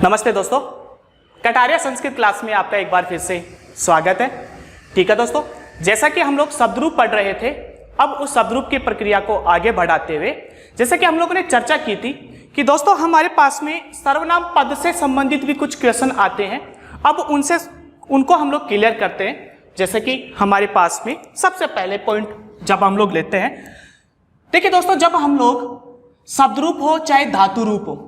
नमस्ते दोस्तों, कटारिया संस्कृत क्लास में आपका एक बार फिर से स्वागत है। ठीक है दोस्तों, जैसा कि हम लोग शब्दरूप पढ़ रहे थे, अब उस शब्दरूप की प्रक्रिया को आगे बढ़ाते हुए जैसा कि हम लोगों ने चर्चा की थी कि दोस्तों हमारे पास में सर्वनाम पद से संबंधित भी कुछ क्वेश्चन आते हैं। अब उनको हम लोग क्लियर करते हैं। जैसे कि हमारे पास में सबसे पहले पॉइंट जब हम लोग लेते हैं, देखिए दोस्तों, जब हम लोग शब्दरूप हो चाहे धातु रूप हो,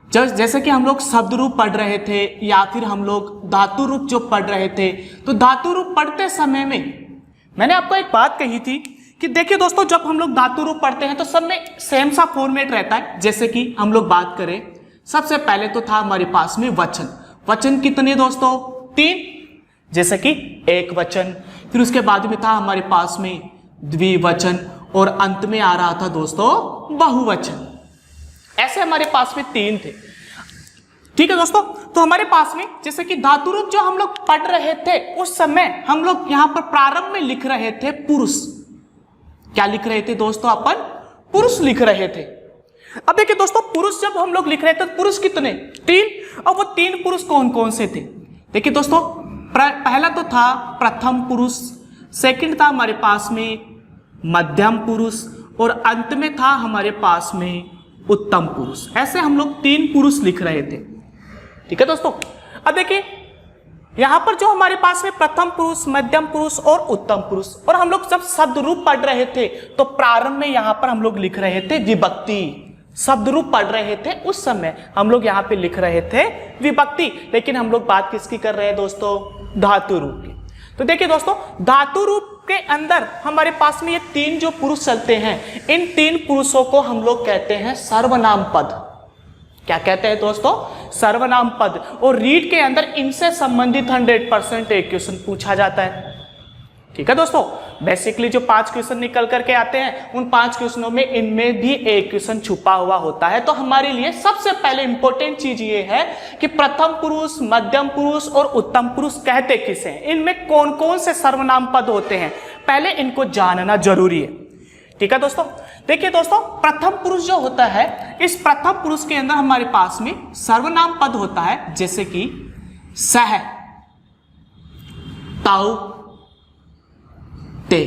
जैसे कि हम लोग शब्द रूप पढ़ रहे थे या फिर हम लोग धातु रूप जो पढ़ रहे थे, तो धातु रूप पढ़ते समय में मैंने आपको एक बात कही थी कि देखिए दोस्तों, जब हम लोग धातु रूप पढ़ते हैं तो सब में सेम सा फॉर्मेट रहता है। जैसे कि हम लोग बात करें, सबसे पहले तो था हमारे पास में वचन। वचन कितने दोस्तों? 3। जैसे कि एक वचन, फिर उसके बाद में था हमारे पास में द्विवचन और अंत में आ रहा था दोस्तों बहुवचन। ऐसे हमारे पास में 3 थे। ठीक है दोस्तों, तो हमारे पास में जैसे कि धातु रूप जो हम लोग पढ़ रहे थे उस समय हम लोग यहां पर प्रारंभ में लिख रहे थे पुरुष। क्या लिख रहे थे दोस्तों? अपन पुरुष लिख रहे थे। अब देखिए दोस्तों, पुरुष जब हम लोग लिख रहे थे तो पुरुष कितने? 3। और वो 3 पुरुष कौन कौन से थे? देखिए दोस्तों, पहला तो था प्रथम पुरुष, सेकंड था हमारे पास में मध्यम पुरुष और अंत में था हमारे पास में उत्तम पुरुष। ऐसे हम लोग 3 पुरुष लिख रहे थे। ठीक है दोस्तों, अब देखिए यहां पर जो हमारे पास में प्रथम पुरुष, मध्यम पुरुष और उत्तम पुरुष, और हम लोग जब शब्द रूप पढ़ रहे थे तो प्रारंभ में यहां पर हम लोग लिख रहे थे विभक्ति। शब्द रूप पढ़ रहे थे उस समय हम लोग यहां पे लिख रहे थे विभक्ति। लेकिन हम लोग बात किसकी कर रहे हैं दोस्तों? धातु रूप की। तो देखिए दोस्तों, धातु रूप के अंदर हमारे पास में ये 3 जो पुरुष चलते हैं, इन 3 पुरुषों को हम लोग कहते हैं सर्वनाम पद। क्या कहते हैं दोस्तों? सर्वनाम पद। और रीड के अंदर इनसे संबंधित 100% एक क्वेश्चन पूछा जाता है। ठीक है दोस्तों, बेसिकली जो 5 क्वेश्चन निकल करके आते हैं उन 5 क्वेश्चनों में इनमें भी एक क्वेश्चन छुपा हुआ होता है। तो हमारे लिए सबसे पहले इंपॉर्टेंट चीज ये है कि प्रथम पुरुष, मध्यम पुरुष और उत्तम पुरुष कहते किसे हैं, इनमें कौन कौन से सर्वनाम पद होते हैं, पहले इनको जानना जरूरी है। ठीक है दोस्तों, देखिए दोस्तों, प्रथम पुरुष जो होता है, इस प्रथम पुरुष के अंदर हमारे पास में सर्वनाम पद होता है। जैसे कि सह, ताऊ, ते,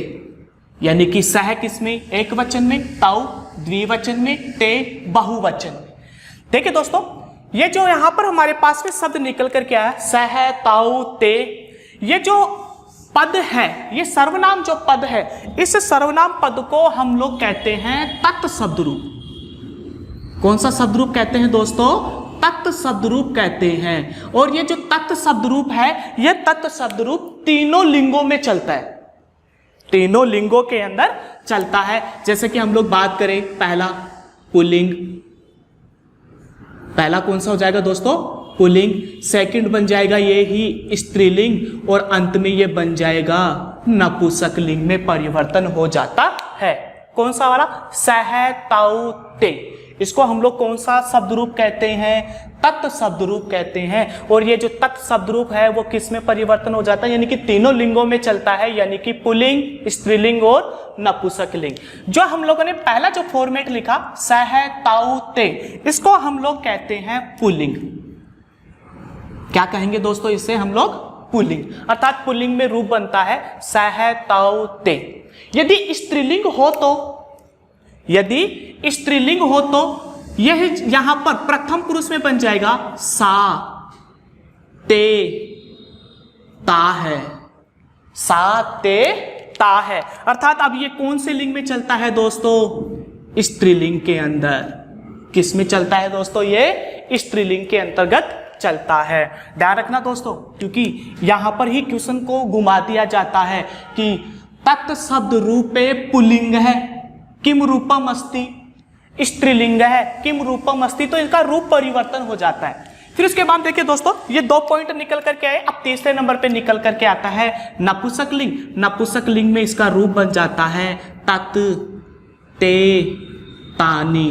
यानी कि सह किसमें? एक वचन में, ताऊ द्विवचन में, ते बहुवचन में। देखिए दोस्तों, ये जो यहां पर हमारे पास में शब्द निकल कर क्या है, सह, ताऊ, ते, ये जो पद है, ये सर्वनाम जो पद है, इस सर्वनाम पद को हम लोग कहते हैं तत् शब्द रूप। कौन सा शब्द रूप कहते हैं दोस्तों? तत् शब्द रूप कहते हैं। और ये जो तत् शब्द रूप है, ये तत् शब्द रूप तीनों लिंगों में चलता है, तीनों लिंगों के अंदर चलता है। जैसे कि हम लोग बात करें, पहला पुल्लिंग, पहला कौन सा हो जाएगा दोस्तों? पुल्लिंग। सेकंड बन जाएगा ये ही स्त्रीलिंग और अंत में ये बन जाएगा नपुंसक लिंग में परिवर्तन हो जाता है। कौन सा वाला? सह, ताऊ, ते। इसको हम लोग कौन सा शब्द रूप कहते हैं? तत् शब्द रूप कहते हैं। और ये जो तत् शब्द रूप है वो किस में परिवर्तन हो जाता है? यानी कि तीनों लिंगों में चलता है, यानी कि पुल्लिंग, स्त्रीलिंग और नपुंसक लिंग। जो हम लोगों ने पहला जो फॉर्मेट लिखा, सह, ताऊ, ते, इसको हम लोग कहते हैं पुल्लिंग। क्या कहेंगे दोस्तों? इसे हम लोग पुल्लिंग, अर्थात पुल्लिंग में रूप बनता है सह, ताऊ, ते। यदि स्त्रीलिंग हो तो, यदि स्त्रीलिंग हो तो यह यहां पर प्रथम पुरुष में बन जाएगा सा, ते, ता है। सा, ते, ता है। अर्थात अब ये कौन से लिंग में चलता है दोस्तों? स्त्रीलिंग के अंदर। किस में चलता है दोस्तों? ये स्त्रीलिंग के अंतर्गत चलता है। ध्यान रखना दोस्तों, क्योंकि यहां पर ही क्वेश्चन को घुमा दिया जाता है कि तत् शब्द रूपे पुल्लिंग है, किम रूपम अस्ति, स्त्रीलिंग है, किम रूपम अस्ति, तो इनका रूप परिवर्तन हो जाता है। फिर उसके बाद देखिए दोस्तों, ये 2 पॉइंट निकल करके आए। अब तीसरे नंबर पे निकल करके आता है नपुंसक लिंग। नपुंसक लिंग में इसका रूप बन जाता है तत्, ते, तानी।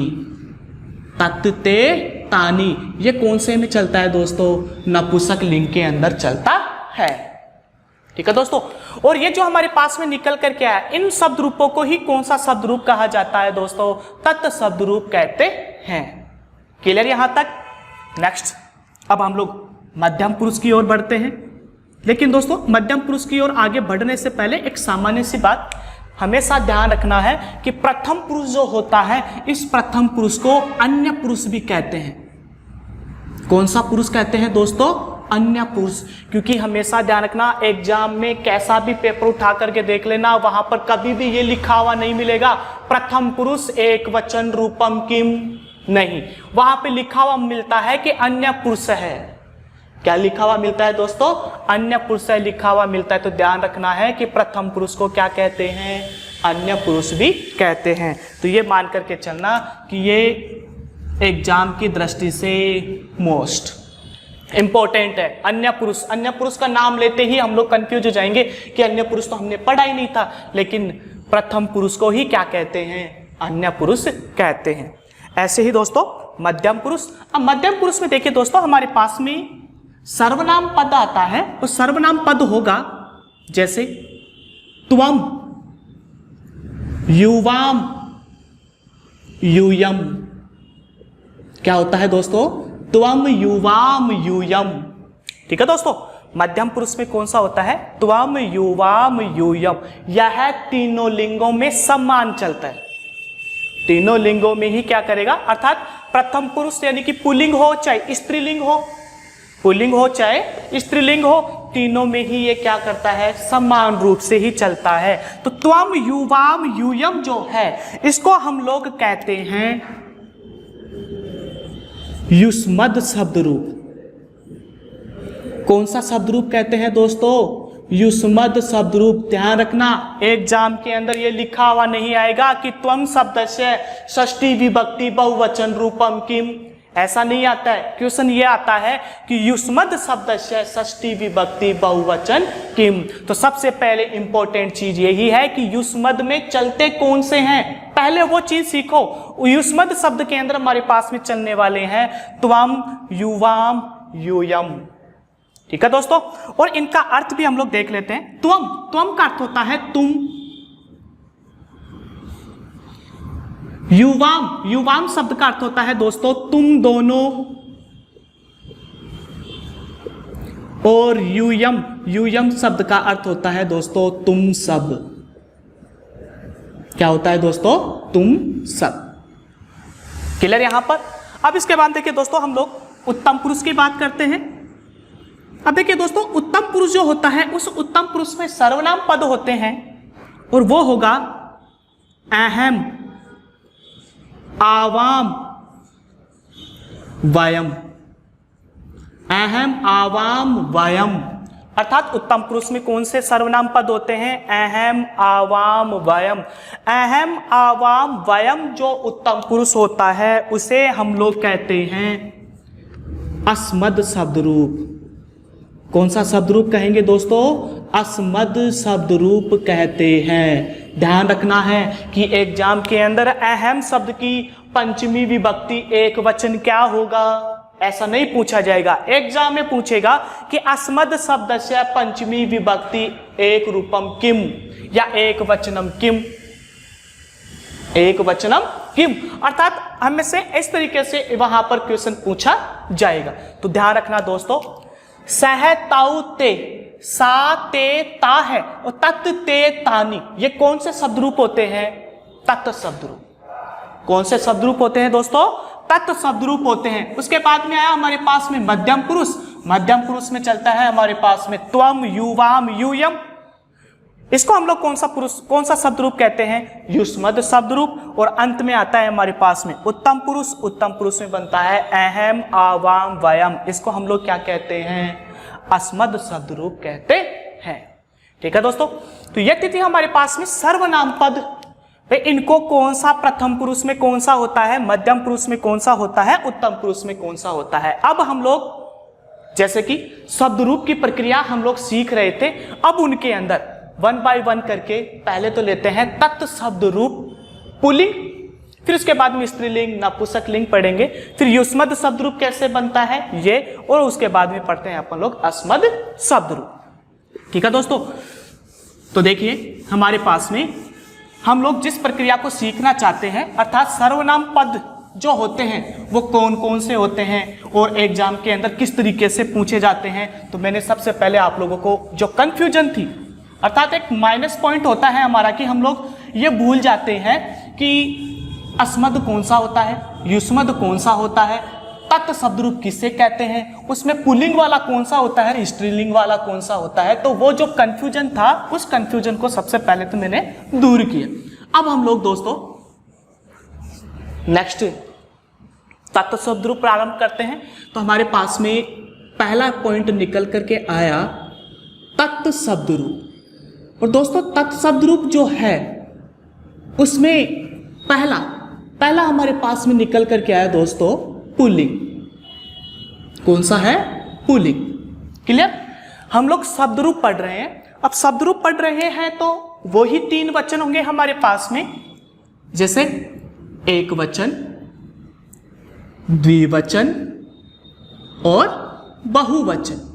तत्, ते, तानी, ये कौन से में चलता है दोस्तों? नपुंसक लिंग के अंदर चलता है। ठीक है दोस्तों, और ये जो हमारे पास में निकल करके आया, इन शब्द रूपों को ही कौन सा शब्द रूप कहा जाता है दोस्तों? तत् शब्द रूप कहते हैं। क्लियर यहां तक? नेक्स्ट अब हम लोग मध्यम पुरुष की ओर बढ़ते हैं। लेकिन दोस्तों मध्यम पुरुष की ओर आगे बढ़ने से पहले एक सामान्य सी बात हमेशा ध्यान रखना है कि प्रथम पुरुष जो होता है, इस प्रथम पुरुष को अन्य पुरुष भी कहते हैं। कौन सा पुरुष कहते हैं दोस्तों? अन्य पुरुष। क्योंकि हमेशा ध्यान रखना, एग्जाम में कैसा भी पेपर उठा करके देख लेना, वहां पर कभी भी ये लिखा हुआ नहीं मिलेगा प्रथम पुरुष एक वचन रूपम किम, नहीं, वहां पे लिखा हुआ मिलता है कि अन्य पुरुष है। क्या लिखा हुआ मिलता है दोस्तों? अन्य पुरुष है लिखा हुआ मिलता है। तो ध्यान रखना है कि प्रथम पुरुष को क्या कहते हैं? अन्य पुरुष भी कहते हैं। तो ये मान करके चलना कि ये एग्जाम की दृष्टि से मोस्ट इंपॉर्टेंट है। अन्य पुरुष का नाम लेते ही हम लोग कंफ्यूज हो जाएंगे कि अन्य पुरुष तो हमने पढ़ा ही नहीं था, लेकिन प्रथम पुरुष को ही क्या कहते हैं? अन्य पुरुष कहते हैं। ऐसे ही दोस्तों मध्यम पुरुष। अब मध्यम पुरुष में देखिए दोस्तों, हमारे पास में सर्वनाम पद आता है। उस सर्वनाम पद होगा जैसे त्वम, युवाम, यूयम। क्या होता है दोस्तों? त्वम, युवाम, यूयम। ठीक है दोस्तों, मध्यम पुरुष में कौन सा होता है? त्वम, युवाम, यूयम। यह तीनों लिंगों में समान चलता है। तीनों लिंगों में ही क्या करेगा? अर्थात प्रथम पुरुष यानी कि पुल्लिंग हो चाहे स्त्रीलिंग हो, पुल्लिंग हो चाहे स्त्रीलिंग हो, तीनों में ही ये क्या करता है? समान रूप से ही चलता है। तो त्वम, युवाम, यूयम जो है, इसको हम लोग कहते हैं युष्मद शब्द रूप। कौन सा शब्द रूप कहते हैं दोस्तों? युष्मद शब्द रूप। ध्यान रखना, एग्जाम के अंदर ये लिखा हुआ नहीं आएगा कि त्वम शब्द से षष्ठी विभक्ति बहुवचन रूपम किम, ऐसा नहीं आता है। क्वेश्चन ये आता है कि युष्मद शब्द से षष्ठी विभक्ति बहुवचन किम। तो सबसे पहले इंपॉर्टेंट चीज यही है कि युष्मद में चलते कौन से हैं, पहले वो चीज सीखो। युष्मद शब्द के अंदर हमारे पास में चलने वाले हैं त्वम, युवाम, यूयम। ठीक है दोस्तों, और इनका अर्थ भी हम लोग देख लेते हैं। त्वम, त्वम का अर्थ होता है तुम। युवाम, युवाम शब्द का अर्थ होता है दोस्तों तुम दोनों। और यूयम, यूयम शब्द का अर्थ होता है दोस्तों तुम सब। क्या होता है दोस्तों? तुम सब। क्लियर यहां पर? अब इसके बाद देखिए दोस्तों, हम लोग उत्तम पुरुष की बात करते हैं। अब देखिए दोस्तों, उत्तम पुरुष जो होता है, उस उत्तम पुरुष में सर्वनाम पद होते हैं और वो होगा अहम, आवाम, वयम। अहम, आवाम, वयम। अर्थात उत्तम पुरुष में कौन से सर्वनाम पद होते हैं? अहम, आवाम, वयम। अहम, आवाम, वयम जो उत्तम पुरुष होता है उसे हम लोग कहते हैं अस्मद शब्द रूप। कौन सा शब्द रूप कहेंगे दोस्तों? अस्मद शब्द रूप कहते हैं। ध्यान रखना है कि एग्जाम के अंदर अहम शब्द की पंचमी विभक्ति एक वचन क्या होगा, ऐसा नहीं पूछा जाएगा। एग्जाम में पूछेगा कि अस्मद शब्द से पंचमी विभक्ति एक रूपम किम या एक वचनम किम, एक वचनम किम। अर्थात हमें से इस तरीके से वहां पर क्वेश्चन पूछा जाएगा। तो ध्यान रखना दोस्तों, सह, ताऊ, ते, सा, ते, ता है और तत्, ते, तानी, ये कौन से शब्द रूप होते हैं? तत् शब्द रूप। कौन से शब्द रूप होते हैं दोस्तों? तत् शब्द रूप होते हैं। उसके बाद में आया हमारे पास में मध्यम पुरुष। मध्यम पुरुष में चलता है हमारे पास में त्वम, युवाम, यूयम। इसको हम लोग कौन सा शब्द रूप कहते हैं? युष्मद शब्द रूप। और अंत में आता है हमारे पास में उत्तम पुरुष। उत्तम पुरुष में बनता है अहम, आवाम, वयम। इसको हम लोग क्या कहते हैं? अस्मद शब्द रूप कहते हैं। ठीक है दोस्तों, तो ये थी हमारे पास में सर्वनाम पद। इनको कौन सा प्रथम पुरुष में कौन सा होता है, मध्यम पुरुष में कौन सा होता है, उत्तम पुरुष में कौन सा होता है। अब हम लोग जैसे कि शब्द रूप की प्रक्रिया हम लोग सीख रहे थे, अब उनके अंदर वन बाय वन करके पहले तो लेते हैं तत् शब्द रूप पुल्लिंग, फिर उसके बाद में स्त्रीलिंग, नपुंसक लिंग पढ़ेंगे, फिर युष्मद शब्द रूप कैसे बनता है ये, और उसके बाद में पढ़ते हैं अपन लोग अस्मद शब्द रूप। ठीक है दोस्तों, तो देखिए हमारे पास में हम लोग जिस प्रक्रिया को सीखना चाहते हैं, अर्थात सर्वनाम पद जो होते हैं वो कौन कौन से होते हैं और एग्जाम के अंदर किस तरीके से पूछे जाते हैं। तो मैंने सबसे पहले आप लोगों को जो कंफ्यूजन थी, अर्थात एक माइनस पॉइंट होता है हमारा कि हम लोग ये भूल जाते हैं कि अस्मद कौन सा होता है, युष्मद कौन सा होता है, तत् शब्द रूप किसे कहते हैं, उसमें पुल्लिंग वाला कौन सा होता है, स्त्रीलिंग वाला कौन सा होता है। तो वो जो कंफ्यूजन था, उस कंफ्यूजन को सबसे पहले तो मैंने दूर किया। अब हम लोग दोस्तों नेक्स्ट तत् शब्द रूप प्रारंभ करते हैं। तो हमारे पास में पहला पॉइंट निकल करके आया तत् शब्द रूप। और दोस्तों तत् शब्द रूप जो है उसमें पहला हमारे पास में निकल करके आया दोस्तों पुल्लिंग। कौन सा है? पुल्लिंग। क्लियर? हम लोग शब्द रूप पढ़ रहे हैं। अब शब्द रूप पढ़ रहे हैं तो वही 3 वचन होंगे हमारे पास में, जैसे एक वचन, द्विवचन और बहुवचन।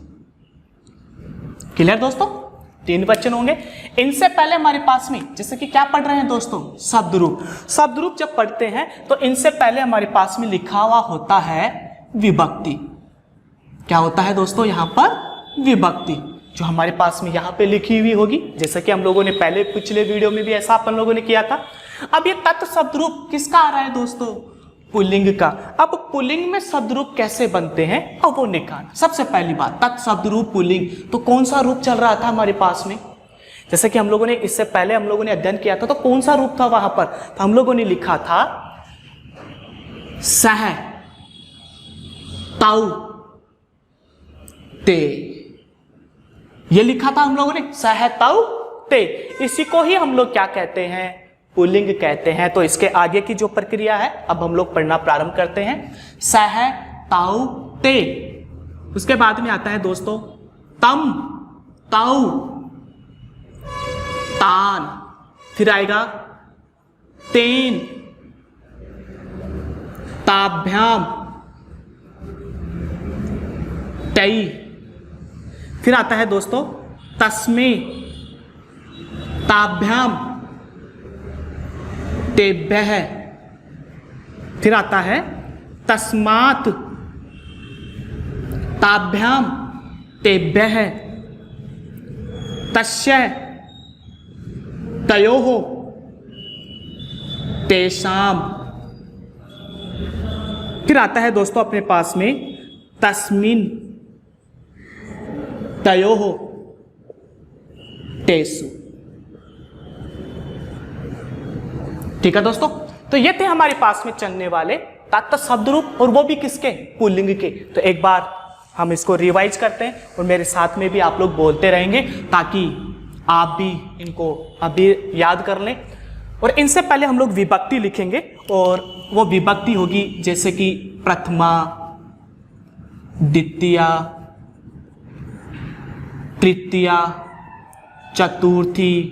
क्लियर दोस्तों? 3 वचन होंगे। इनसे पहले हमारे पास में जैसे कि क्या पढ़ रहे हैं दोस्तों? शब्द रूप। शब्द रूप जब पढ़ते हैं तो इनसे पहले हमारे पास में लिखा हुआ होता है विभक्ति। क्या होता है दोस्तों? यहां पर विभक्ति जो हमारे पास में यहां पे लिखी हुई होगी, जैसे कि हम लोगों ने पहले पिछले वीडियो में भी ऐसा अपन लोगों ने किया था। अब ये तत् शब्द रूप किसका आ रहा है दोस्तों? पुल्लिंग का। अब पुल्लिंग में शब्द रूप कैसे बनते हैं अब वो निकालना। सबसे पहली बात तत् शब्द रूप पुल्लिंग, तो कौन सा रूप चल रहा था हमारे पास में? जैसे कि हम लोगों ने इससे पहले हम लोगों ने अध्ययन किया था, तो कौन सा रूप था वहां पर? तो हम लोगों ने लिखा था सह, ताऊ, ते। ये लिखा था हम लोगों ने, सह, ताऊ, ते। इसी को ही हम लोग क्या कहते हैं? पुल्लिंग कहते हैं। तो इसके आगे की जो प्रक्रिया है अब हम लोग पढ़ना प्रारंभ करते हैं। सह, ताऊ, ते। उसके बाद में आता है दोस्तों तम, ताऊ, तान। फिर आएगा तेन, ताभ्याम, तई। फिर आता है दोस्तों तस्मे, ताभ्याम, तेभ्यः। फिर आता है तस्मात्, ताभ्याम, तेभ्यः, तस्य, तयोः, तेषाम। फिर आता है दोस्तों अपने पास में तस्मिन्, तयोः, तेषु। ठीक है दोस्तों, तो ये थे हमारे पास में चलने वाले तत् शब्द रूप, और वो भी किसके? पुल्लिंग के। तो एक बार हम इसको रिवाइज करते हैं और मेरे साथ में भी आप लोग बोलते रहेंगे ताकि आप भी इनको अभी याद कर लें। और इनसे पहले हम लोग विभक्ति लिखेंगे और वो विभक्ति होगी जैसे कि प्रथमा, द्वितीया, तृतीया, चतुर्थी,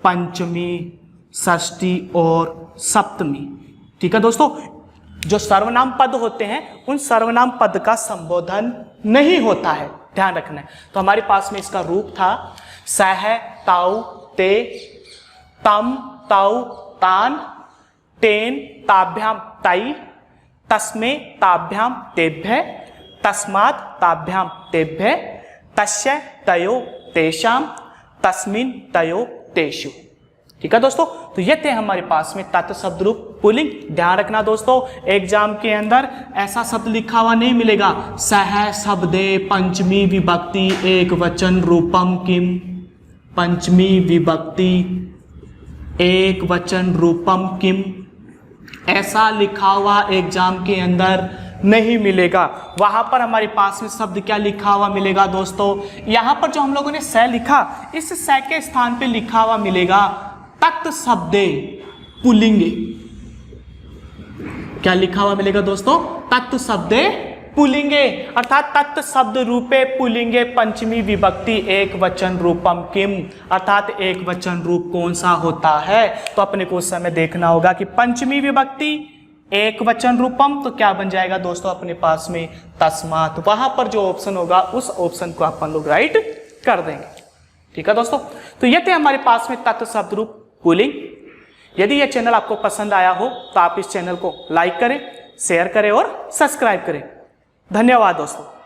पंचमी, षष्ठी और सप्तमी। ठीक है दोस्तों, जो सर्वनाम पद होते हैं उन सर्वनाम पद का संबोधन नहीं होता है, ध्यान रखना है। तो हमारे पास में इसका रूप था सह, ताऊ, ते, तम, ताऊ, तान, तेन, ताभ्याम, तई, तस्मे, ताभ्याम, तेभ्य, तस्मात्, ताभ्याम, तेभ्य, तस्य, तयो, तेषाम, तस्मिन्, तयो, तेषु। ठीक है दोस्तों, तो ये थे हमारे पास में तत् शब्द रूप पुल्लिंग। ध्यान रखना दोस्तों, एग्जाम के अंदर ऐसा शब्द लिखा हुआ नहीं मिलेगा सह शब्दे पंचमी विभक्ति एक वचन रूपम किम। पंचमी विभक्ति एक वचन रूपम किम, ऐसा लिखा हुआ एग्जाम के अंदर नहीं मिलेगा। वहां पर हमारे पास में शब्द क्या लिखा हुआ मिलेगा दोस्तों? यहां पर जो हम लोगों ने स लिखा, इस स के स्थान पे लिखा हुआ मिलेगा तत् शब्दे पुल्लिंगे। क्या लिखा हुआ मिलेगा दोस्तों? तत् शब्दे पुल्लिंगे, अर्थात तत् शब्द रूपे पुल्लिंगे पंचमी विभक्ति एक वचन रूपम किम, अर्थात एक वचन रूप कौन सा होता है? तो अपने को उस समय देखना होगा कि पंचमी विभक्ति एक वचन रूपम, तो क्या बन जाएगा दोस्तों अपने पास में? तस्मात्। वहां पर जो ऑप्शन होगा उस ऑप्शन को अपन लोग राइट कर देंगे। ठीक है दोस्तों, तो ये थे हमारे पास में तत् शब्द रूप पुल्लिंग। यदि यह चैनल आपको पसंद आया हो तो आप इस चैनल को लाइक करें, शेयर करें और सब्सक्राइब करें। धन्यवाद दोस्तों।